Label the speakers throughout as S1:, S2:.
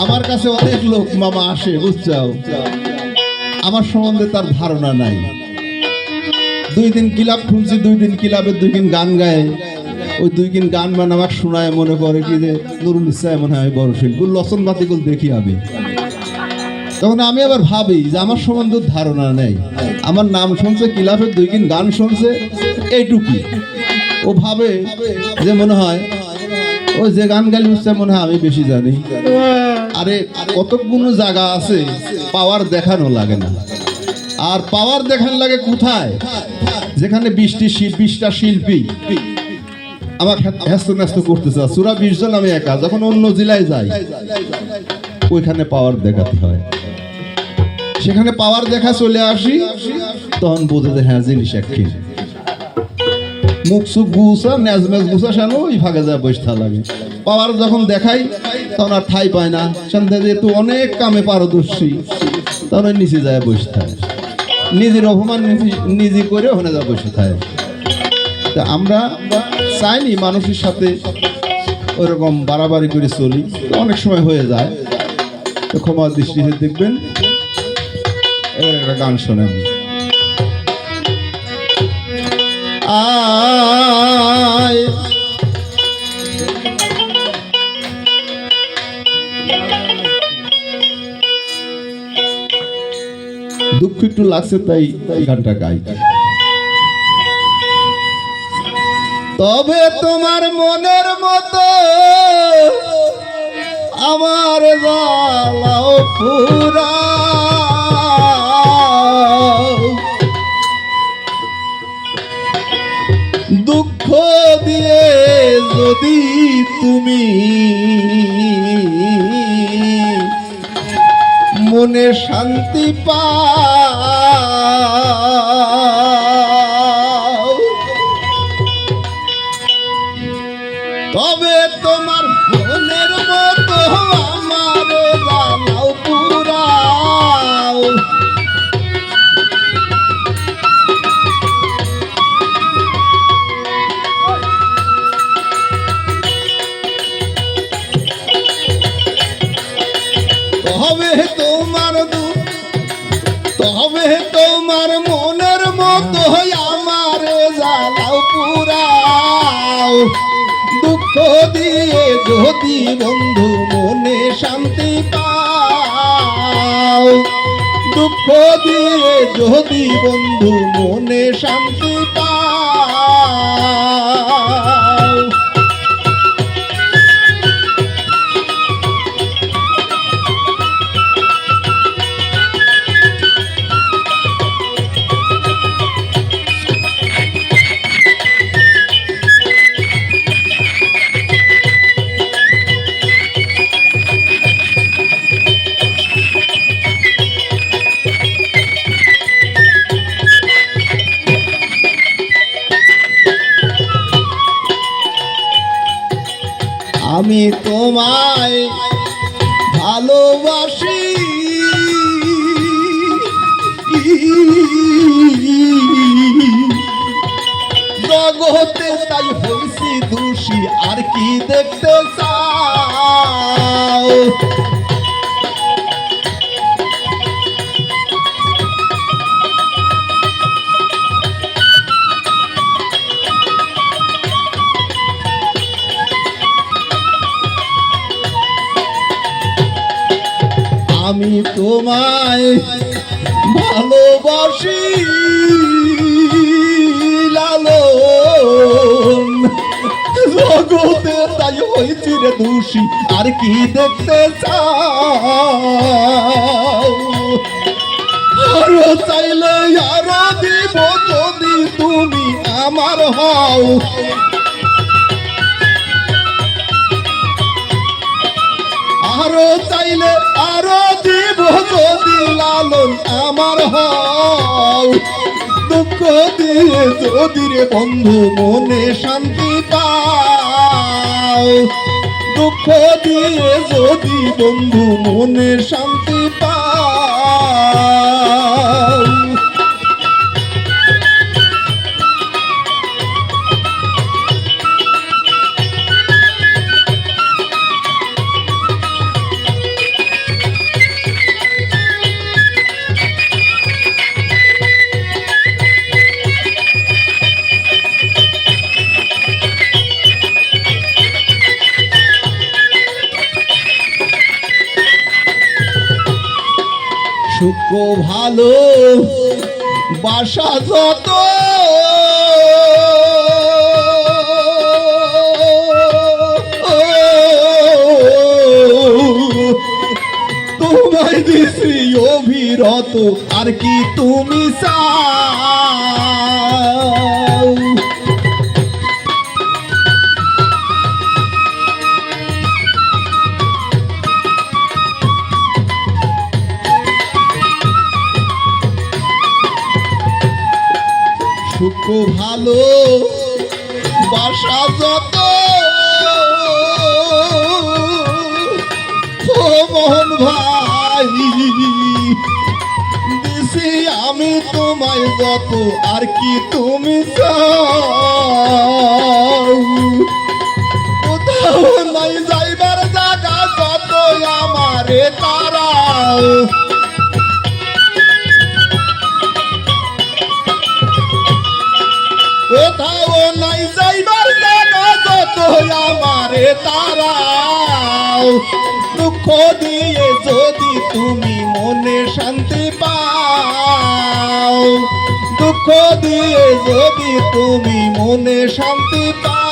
S1: আমার কাছে অনেক লোক মামা আসে, বুঝছো, আমার সম্বন্ধে তার ধারণা নাই। 2 দিন ক্লাব খুলছি, 2 দিন ক্লাবের 2 দিন গান গায়, ওই 2 দিন গান আমাকে শোনায়, মনে করে কি যে নুরুল ইসলাম মনে হয় বড় শিল্পী, লসন বাতিগুল দেখি আমি। তখন আমি আবার ভাবি যে আমার সম্বন্ধে ধারণা নেই, আমার নাম শুনছে, ক্লাবের 2 দিন গান শুনছে, এইটুকুই। ও ভাবে যে মনে হয় ওই যে গান গালি হচ্ছে মনে হয় আমি বেশি জানি। আরে কতগুলো জায়গা আছে পাওয়ার দেখানো লাগে না, আর পাওয়ার দেখানো লাগে কোথায়? যেখানে 20টা শিল্পী আমার হ্যাস্ত ন্যস্ত করতেছে, সুরা 20 জন আমি একা, যখন অন্য জেলায় যাই ওইখানে পাওয়ার দেখাতে হয়। সেখানে পাওয়ার দেখা চলে আসি, তখন বোঝে যে হ্যাঁ জিনিস একই। মুখ সুখ গুছা ন্যাজমেজ গুছা সানো ওই ভাগে যায় বসতে লাগে। পাওয়ার যখন দেখাই তখন আর ঠাই পায় না, সন্ধ্যা যেহেতু অনেক কামে পারদর্শী, তখন ওই নিচে যায় বসে থাকে, নিজের অপমান নিজে করে ওখানে যা বসে থাকে। তা আমরা চাইনি মানুষের সাথে ওরকম বাড়াবাড়ি করে চলি, অনেক সময় হয়ে যায়। তো ক্ষমা দৃষ্টিতে দেখবেন। এবার একটা গান শোনেন। দুঃখ একটু লাগছে তাই গানটা গাই। তবে তোমার মনের মতো আমার জ্বালাও পুরা, দুঃখ দিয়ে যদি তুমি মনে শান্তি পাও, তবে তোমার মনের মতো আমার জ্বালাও পুরাও। তবে তোমার মনের মতো আমার জ্বালাও পুরাও, দুঃখ দিয়ে যদি বন্ধু মনে শান্তি পাও, দুঃখ দিয়ে যদি বন্ধু মনে শান্তি পাও। আমি তোমায় ভালোবাসি, জগতে তাই হইছি দোষী, আর কি দেখতে চাও? আমি তোমায় ভালোবাসি লালন, জগতে তাই হইছি রে দোষী, আর কি দেখতে চাও? আরো চাইলে আরো দিব যদি তুমি আমার হও, আরো চাইলে আরো দিব যদি লালন আমার হও, দুঃখ দিয়ে যদি রে বন্ধু মনে শান্তি পাও, দুঃখ দিয়ে যদি বন্ধু মনে শান্তি পাও। সুখ ভালো বাসা যত তোমায় দিছি অবিরত আর কি তুমি চাও সুখ ভালো বাসা যত ও মোহন ভাই দিছি আমি তোমায় যত আর কি তুমি চাও কোথাও নাই যাইবার জায়গা যত আমারে তারাও কোথাও নাই যাইবার জায়গা যত আমারে তারাও দুঃখ দিয়ে যদি তুমি মনে শান্তি পাও দুঃখ দিয়ে যদি তুমি মনে শান্তি পাও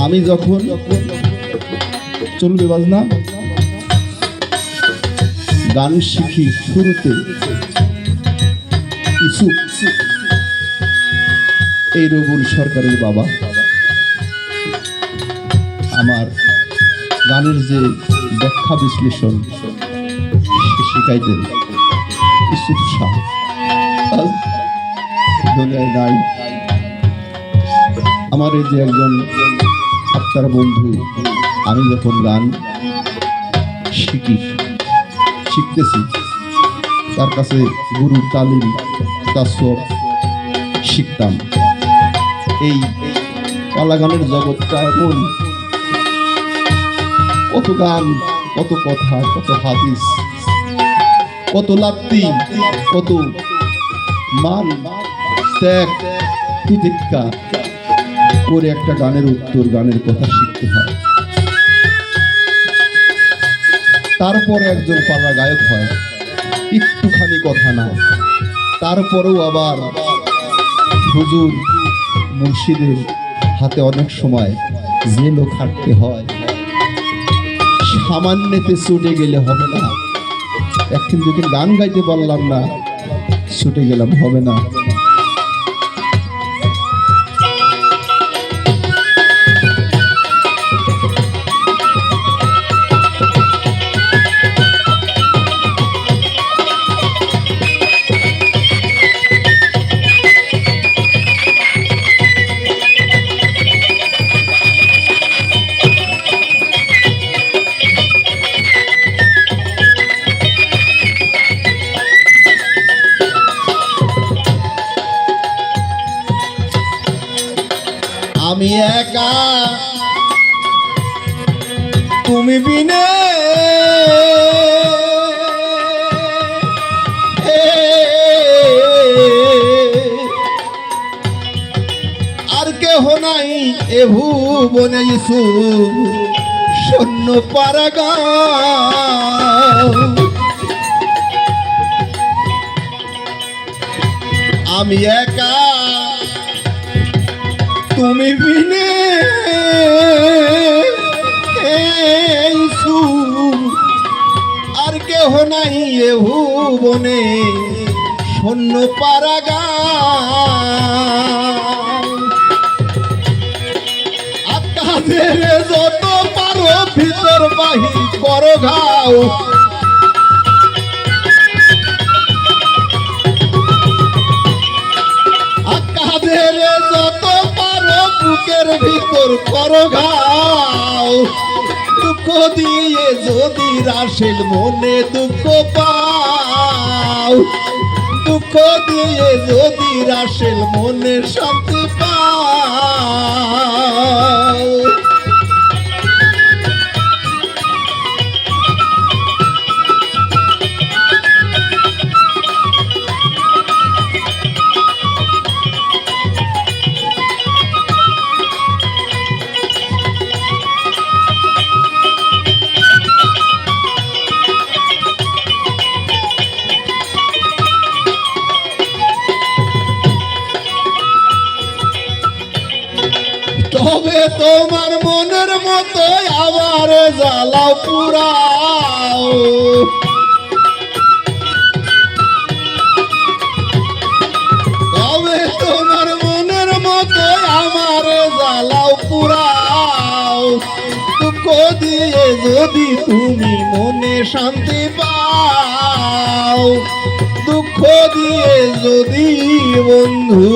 S1: আমি যখন চলবে বাজনা গান শিখি শুরুতে ইসুফ এই রবুল সরকারের বাবা আমার গানের যে ব্যাখ্যা বিশ্লেষণ শিখাইতেন ইসুফ শাহ দুনিয়ায় নাই আমার এই যে একজন আপনার বন্ধু আমি যখন গান শিখতেছি তার কাছে গুরুর তালিম তাসওয়াব শিখতাম এই পালা গানের জগৎটা এমন কত গান কত কথা কত হাদিস কত লাত্তি কত মান ত্যাগ তিতিক্ষা করে একটা গানের উত্তর গানের কথা শিখতে হয় তারপরে একজন পালা গায়ক হয় একটুখানি কথা না তারপরেও আবার হুজুর মুর্শিদের হাতে অনেক সময় জেলও খাটতে হয় সামান্যতে ছুটে গেলে হবে না একদিন দুদিন গান গাইতে পারলাম না ছুটে গেলাম হবে না আমি একা তুমি বিনে আর কেহ নাই এ ভুবনে ইসুফ শূন্য পারাগা আমি একা তুমি বিনে আর কেহ নাই এ ভুবনে শূন্য পারাগান আকাশের যত পারো ভিতর বাহির করো ঘাও আকাশের যত পারো বুকের ভিতর করো ঘাও দুঃখ দিয়ে যদি রাসেল মনে দুঃখ পাও দুঃখ দিয়ে যদি রাসেল মনে শান্তি পাও তবে তোমার মনের মতো আবার জ্বালাও পুরাও তবে তোমার মনের মতো আমার জ্বালাও পুরাও দুঃখ দিয়ে যদি তুমি মনে শান্তি পাও দুঃখ দিয়ে যদি বন্ধু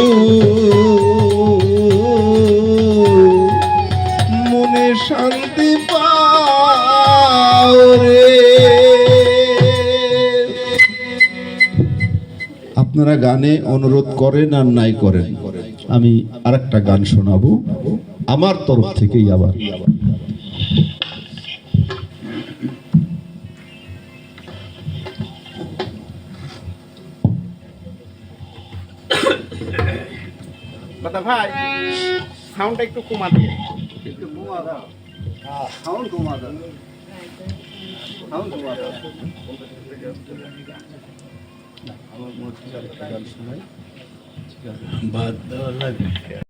S1: মনে শান্তি পাও রে। আপনারা গানে অনুরোধ করেন আর নাই করেন, আমি আরেকটা গান শোনাবো আমার তরফ থেকেই। আবার
S2: ভাই সাউন্ডটা একটু কমা দিয়ে
S3: একটু কমা দাও, সাউন্ড কমা দাও, সাউন্ড কমা দাও।
S1: আমার মধ্যে আরেকটা গান শোনাই, বাদ দেওয়া লাগবে।